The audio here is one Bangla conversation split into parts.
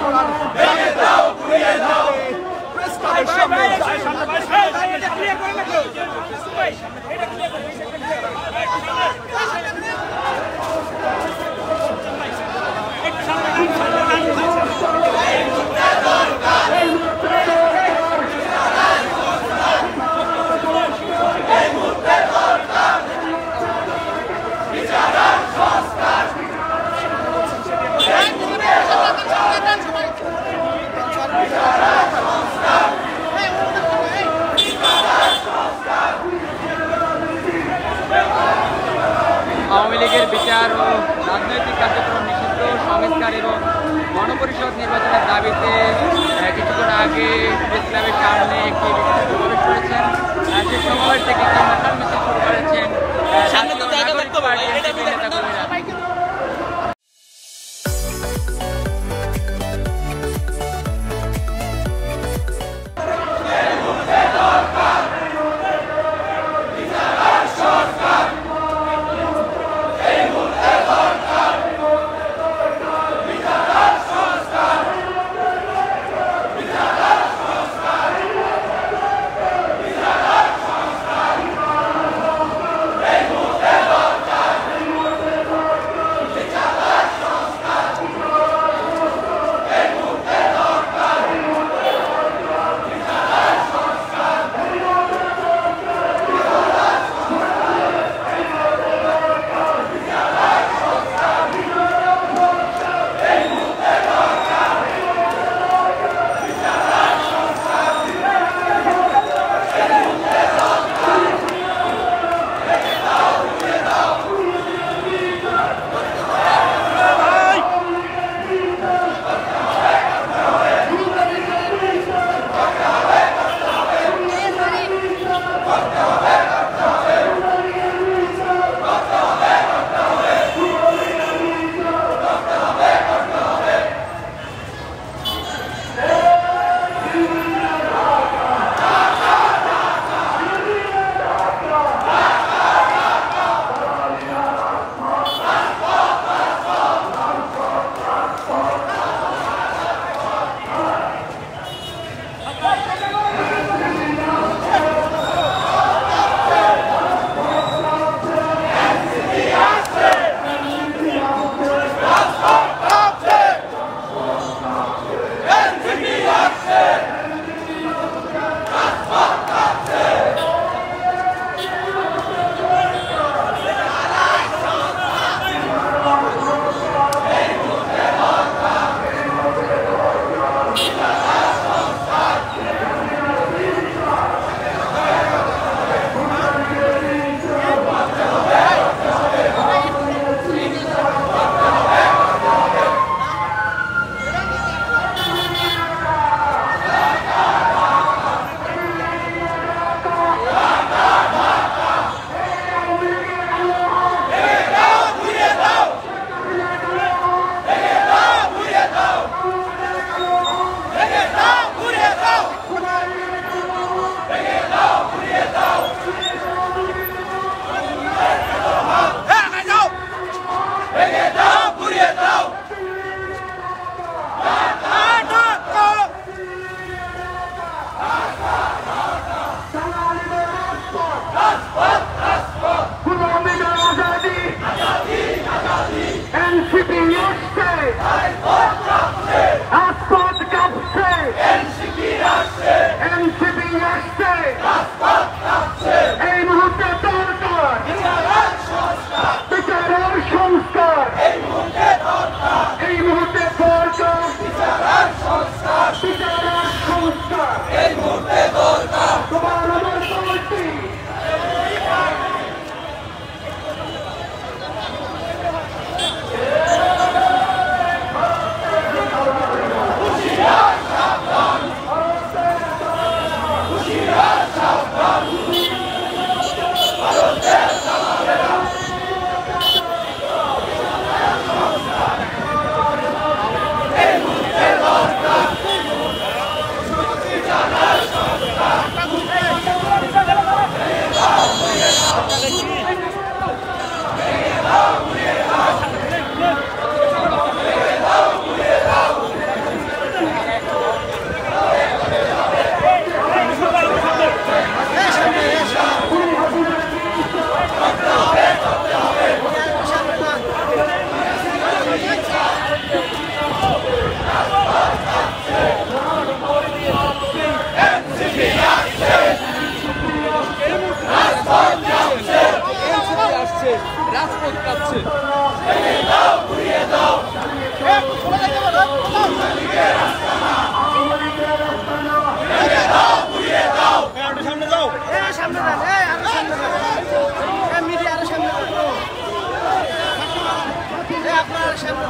করার ভেঙে দাও ঘুরিয়ে দাও প্রেস ক্লাবের সামনে আওয়ামী লীগের বিচার ও রাজনৈতিক কার্যক্রম নিষিদ্ধ সংস্কার এবং গণপরিষদ নির্বাচনের দাবিতে কিছুক্ষণ আগে প্রেস ক্লাবের সামনে একটি বিক্ষোভ সমাবেশ করেছেন। সেই সমাবেশ থেকে একটি মশাল মিছিল শুরু করেছেন নাগরিক পার্টি এনসিপির নেতাকর্মীরা। রাজপথ কাঁপছে। সামনে যাও, সামনে যান, আরো সামনে যান, মিডিয়া আরো সামনে যান, আপনার সামনে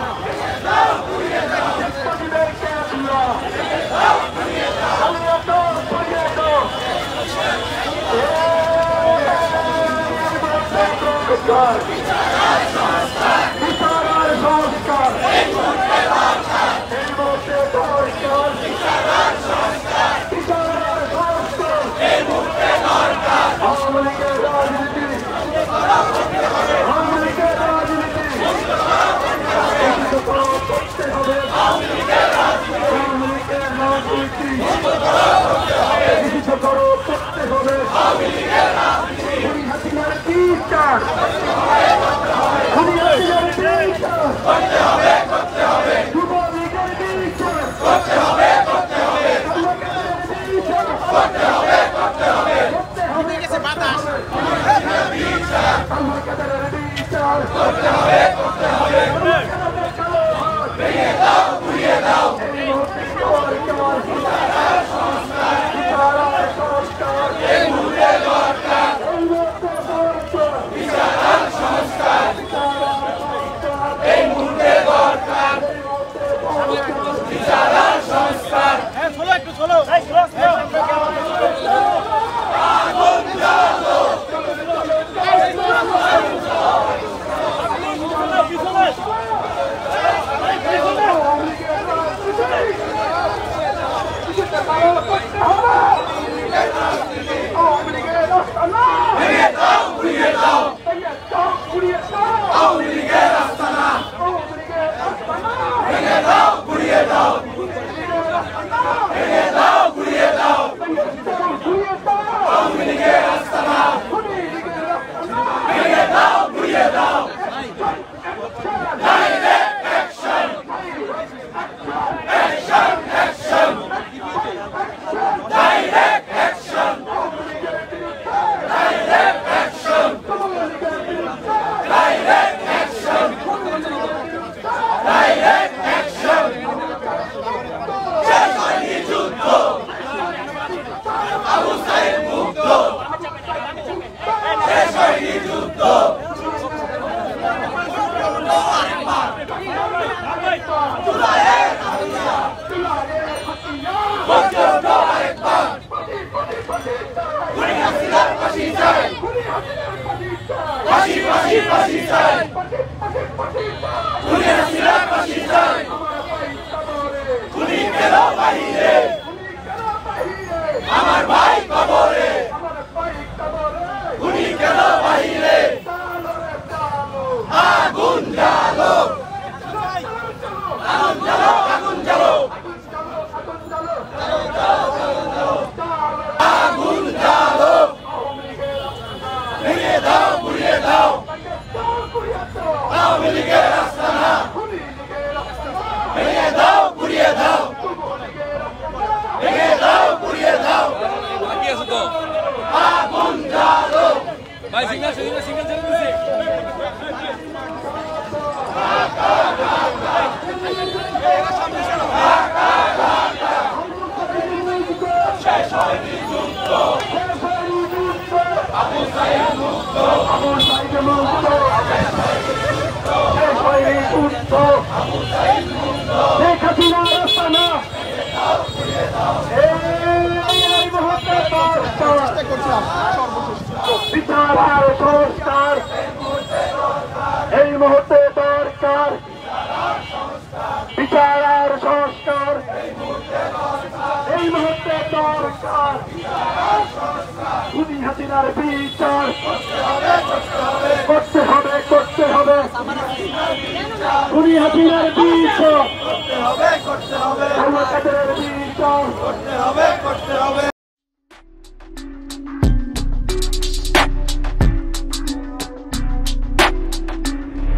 আমার ভাই কবরে, খুনি কেন বাহিরে, আগুন জ্বালো, আগুন জ্বালো, আগুন জ্বালো, আগুন জ্বালো, ভেঙে দাও, পুড়িয়ে দাও, আওয়ামী লীগের আস্তানা, ভেঙে দাও, পুড়িয়ে দাও, ভেঙে দাও, পুড়িয়ে দাও, আগুন জ্বালো। ভাই সিঙ্গেল সিঙ্গেল ছেড়ে দিছে। শেষ হয়নি যুদ্ধ, আবু সাইদ মুক্ত, আবু সাইদ মুক্ত, শেষ হয়নি যুদ্ধ, আবু সাইদ মুক্ত, শেখ হাসিনার আস্তানা, এই মুহূর্তে বিচার আর সংস্কার, এই মুহূর্তে দরকার বিচার আর সংস্কার, এই মুহূর্তে দরকার খুনি হাসিনার বিচার করতে হবে, করতে হবে, খুনি হাসিনার বিচার করতে হবে, করতে হবে, বিচার করতে হবে, করতে হবে।